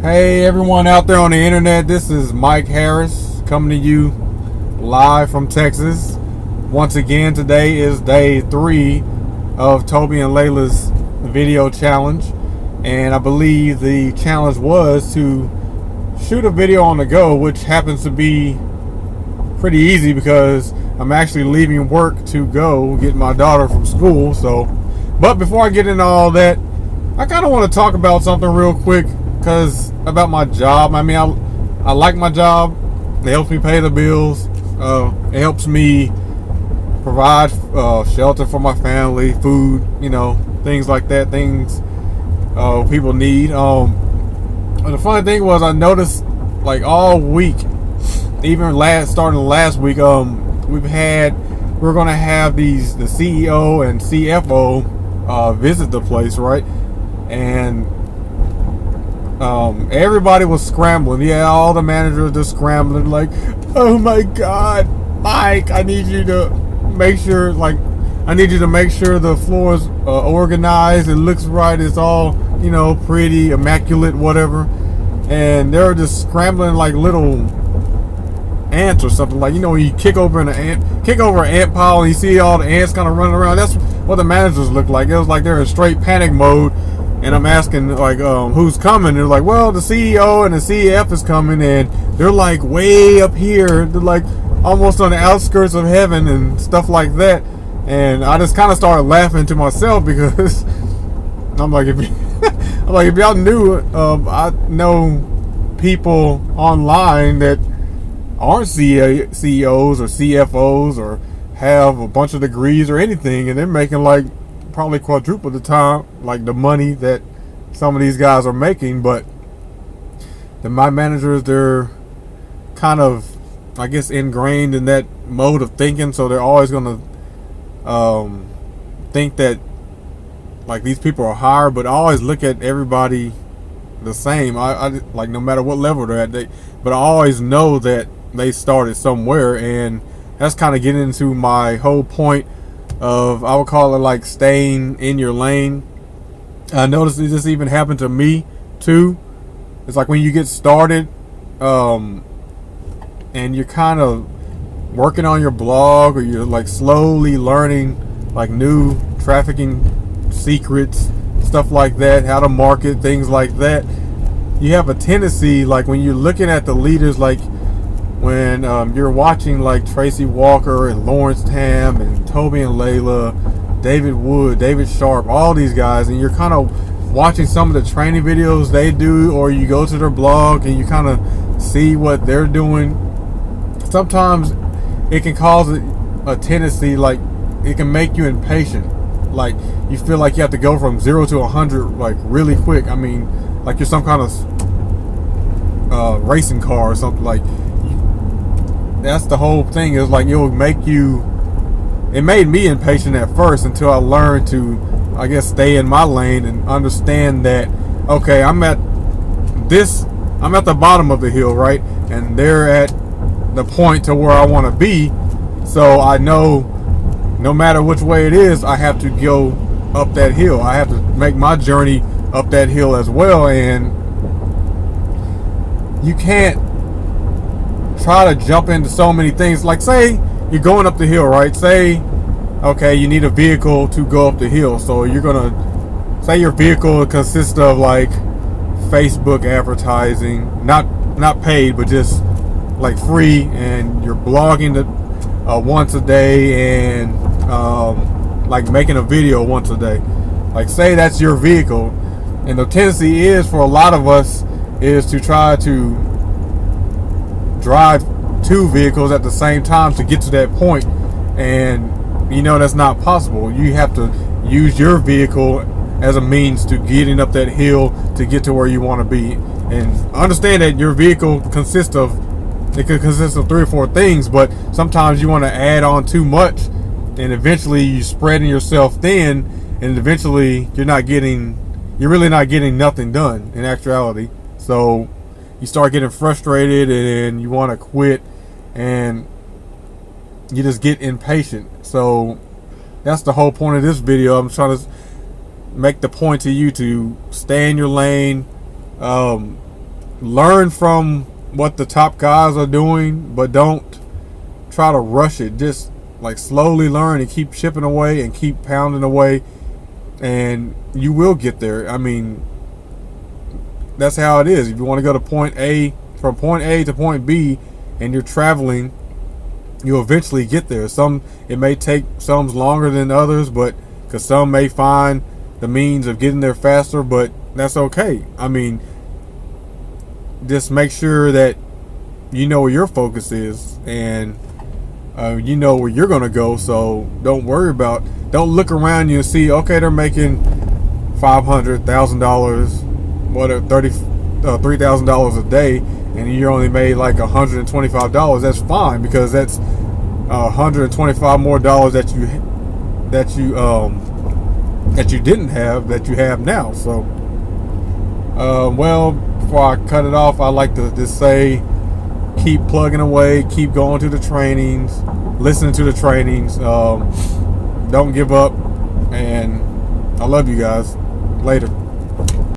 Hey everyone out there on the internet, this is Mike Harris coming to you live from Texas. Once again, today is day 3 of Toby and Layla's video challenge, and I believe the challenge was to shoot a video on the go, which happens to be pretty easy because I'm actually leaving work to go get my daughter from school. But before I get into all that, I kind of want to talk about something real quick, because about my job. I mean, I like my job. It helps me pay the bills. It helps me provide shelter for my family, food, things like that, things people need. And the funny thing was, I noticed like all week, even starting last week, we're gonna have the CEO and CFO visit the place, right? And everybody was scrambling. Yeah, all the managers just scrambling, like, oh my God, Mike, I need you to make sure the floor is organized, it looks right, it's all, pretty, immaculate, whatever. And they're just scrambling like little ants or something. Like, when you kick over an ant pile and you see all the ants kind of running around. That's what the managers look like. It was like they're in straight panic mode. And I'm asking, like, who's coming? They're like, well, the CEO and the CF is coming, and they're like way up here. They're like almost on the outskirts of heaven and stuff like that. And I just kind of started laughing to myself because I'm like, if y'all knew, I know people online that aren't CEOs or CFOs or have a bunch of degrees or anything, and they're making like probably quadruple the time, like the money that some of these guys are making. But my managers, they're kind of, I guess, ingrained in that mode of thinking, so they're always gonna think that like these people are higher, but I always look at everybody the same. I like, no matter what level they're at, but I always know that they started somewhere, and that's kind of getting into my whole point of, I would call it like staying in your lane. I noticed this even happened to me too. It's like when you get started, and you're kind of working on your blog, or you're like slowly learning like new trafficking secrets, stuff like that, how to market, things like that. You have a tendency, like when you're looking at the leaders, like when you're watching like Tracy Walker and Lawrence Tam and Toby and Layla, David Wood, David Sharp, all these guys, and you're kind of watching some of the training videos they do, or you go to their blog and you kind of see what they're doing. Sometimes it can cause a tendency, like it can make you impatient. Like you feel like you have to go from 0 to 100 like really quick. I mean, like you're some kind of racing car or something. Like, that's the whole thing, is like it made me impatient at first, until I learned to, I guess, stay in my lane and understand that, okay, I'm at the bottom of the hill, right? And they're at the point to where I want to be. So I know no matter which way it is, I have to go up that hill. I have to make my journey up that hill as well. And you can't try to jump into so many things. Like, say you're going up the hill, right? Say, okay, you need a vehicle to go up the hill. So you're gonna say your vehicle consists of like Facebook advertising, not paid, but just like free, and you're blogging once a day, and like making a video once a day. Like, say that's your vehicle, and the tendency is for a lot of us is to try to drive 2 vehicles at the same time to get to that point, and that's not possible. You have to use your vehicle as a means to getting up that hill to get to where you want to be. And understand that your vehicle could consist of 3 or 4 things, but sometimes you want to add on too much, and eventually you're spreading yourself thin, and eventually you're really not getting nothing done in actuality. So you start getting frustrated, and you want to quit, and you just get impatient. So that's the whole point of this video. I'm trying to make the point to you to stay in your lane, learn from what the top guys are doing, but don't try to rush it. Just like slowly learn and keep chipping away and keep pounding away, and you will get there. I mean, that's how it is. If you want to go to point A, from point A to point B, and you're traveling, you'll eventually get there. It may take some longer than others, but because some may find the means of getting there faster, but that's okay. I mean, just make sure that you know where your focus is, and you know where you're gonna go. So don't don't look around you and see, okay, they're making $500,000, $3,000 a day, and you only made like $125. That's fine, because that's $125 more dollars that you didn't have, that you have now. So well, before I cut it off, I like to just say, keep plugging away, keep going to the trainings, listening to the trainings, don't give up, and I love you guys. Later.